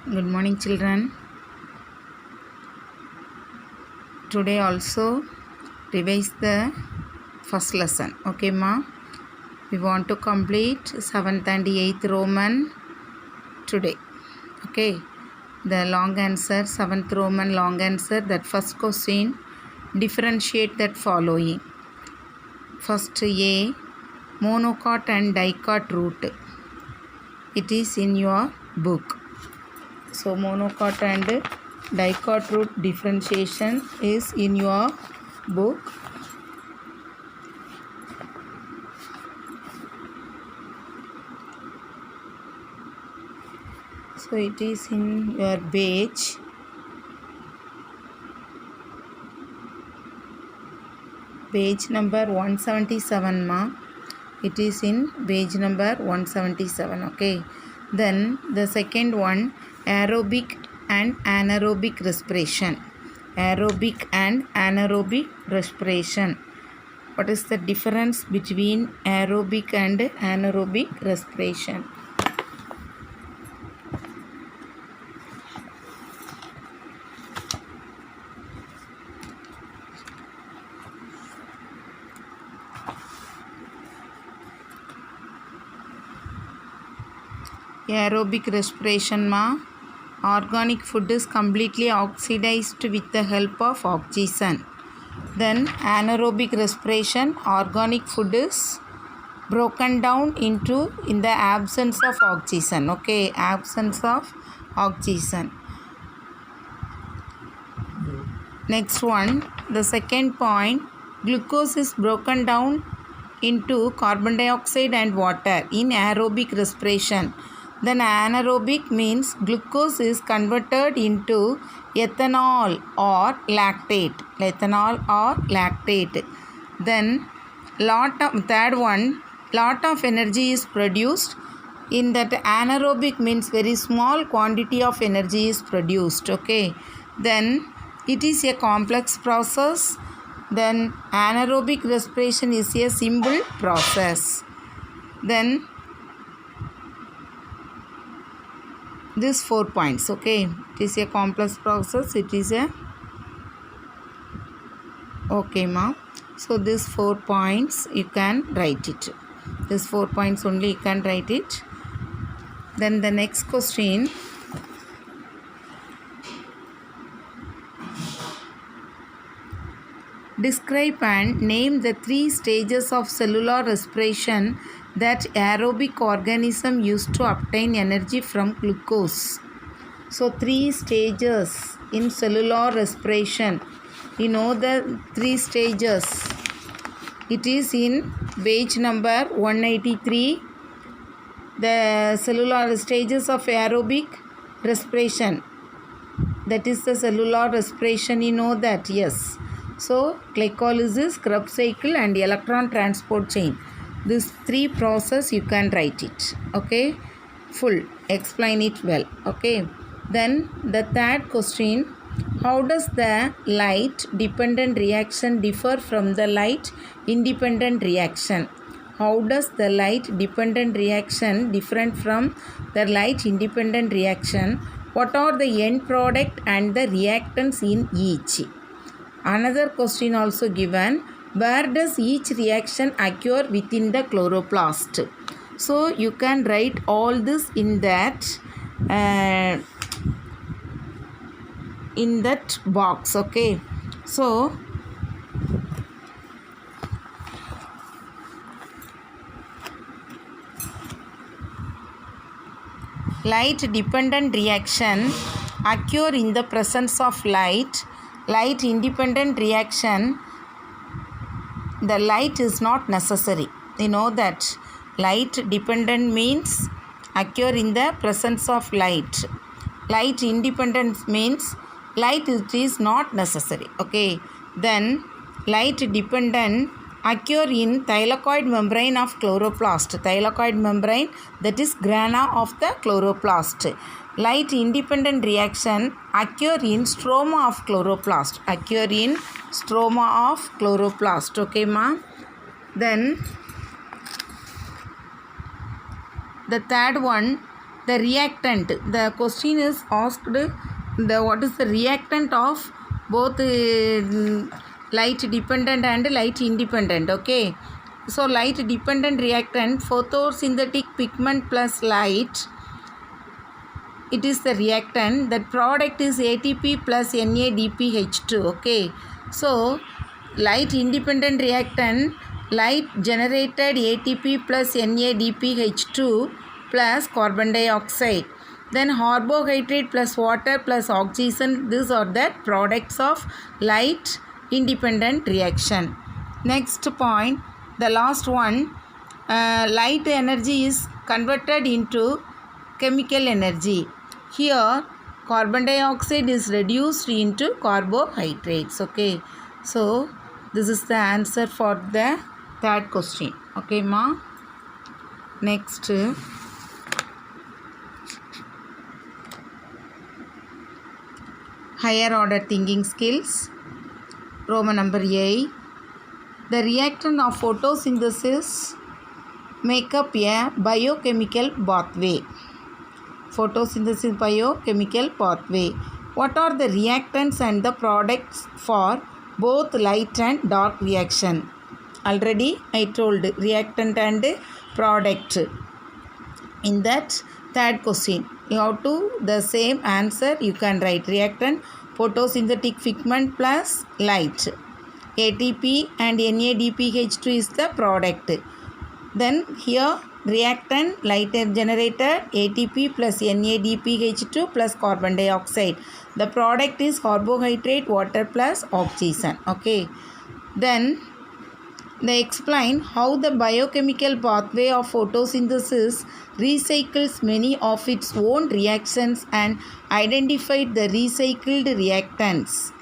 Good morning, children. Today also revise the first lesson. Okay, ma? We want to complete 7th and 8th Roman today. Okay. The long answer, 7th Roman long answer, that first question, differentiate that following. First A, monocot and dicot root. It is in your book. So monocot and dicot root differentiation is in your book. So it is in your page number 177, ma. It is in page number 177. Okay. Then the second one, aerobic and anaerobic respiration. Aerobic and anaerobic respiration. What is the difference between aerobic and anaerobic respiration? Aerobic respiration, ma. Organic food is completely oxidized with the help of oxygen. Then anaerobic respiration, organic food is broken down into in the absence of oxygen. Okay, absence of oxygen. Next one, the second point, glucose is broken down into carbon dioxide and water in aerobic respiration. Then anaerobic means glucose is converted into ethanol or lactate. Then third one, lot of energy is produced. In that anaerobic means very small quantity of energy is produced. Okay. Then it is a complex process. Then anaerobic respiration is a simple process. Then these 4 points. Okay, it is a complex process. It is a okay, ma. So these 4 points you can write it. These 4 points only you can write it. Then the next question, describe and name the 3 stages of cellular respiration that aerobic organism use to obtain energy from glucose. So 3 stages in cellular respiration. You know the 3 stages. It is in page number 183. The cellular stages of aerobic respiration. That is the cellular respiration. You know that, yes. So glycolysis, Krebs cycle and electron transport chain. These 3 process you can write it. Okay. Full. Explain it well. Okay. Then the third question, how does the light dependent reaction differ from the light independent reaction? How does the light dependent reaction different from the light independent reaction? What are the end product and the reactants in each? Another question also given, where does each reaction occur within the chloroplast? So you can write all this in that box. Okay, so light dependent reaction occur in the presence of light. Light independent reaction, the light is not necessary. You know that light dependent means occur in the presence of light. Light independent means light is not necessary. Okay. Then light dependent occur in thylakoid membrane of chloroplast. Thylakoid membrane, that is grana of the chloroplast. Light independent reaction occur in stroma of chloroplast. Okay, ma. Then the third one, The reactant, the question is asked, what is the reactant of both light dependent and light independent. Okay, so light dependent reactant, photosynthetic pigment plus light, it is the reactant. That product is ATP plus NADPH2. Okay, so light independent reactant, light generated ATP plus NADPH2 plus carbon dioxide, then carbohydrate plus water plus oxygen. These are the products of light independent reaction. Next point, the last one, light energy is converted into chemical energy. Here carbon dioxide is reduced into carbohydrates. Okay, so this is the answer for the third question. Okay ma. Next, higher order thinking skills, Roman number 8. The reactant of photosynthesis make up a biochemical pathway. Photosynthesis biochemical pathway. What are the reactants and the products for both light and dark reaction? Already I told reactant and product. In that third question, you have to the same answer you can write. Reactant, photosynthetic pigment plus light. ATP and NADPH2 is the product. Then here reactant, light generated, ATP plus NADPH2 plus carbon dioxide. The product is carbohydrate, water plus oxygen. Okay. Then they explain how the biochemical pathway of photosynthesis recycles many of its own reactions and identified the recycled reactants.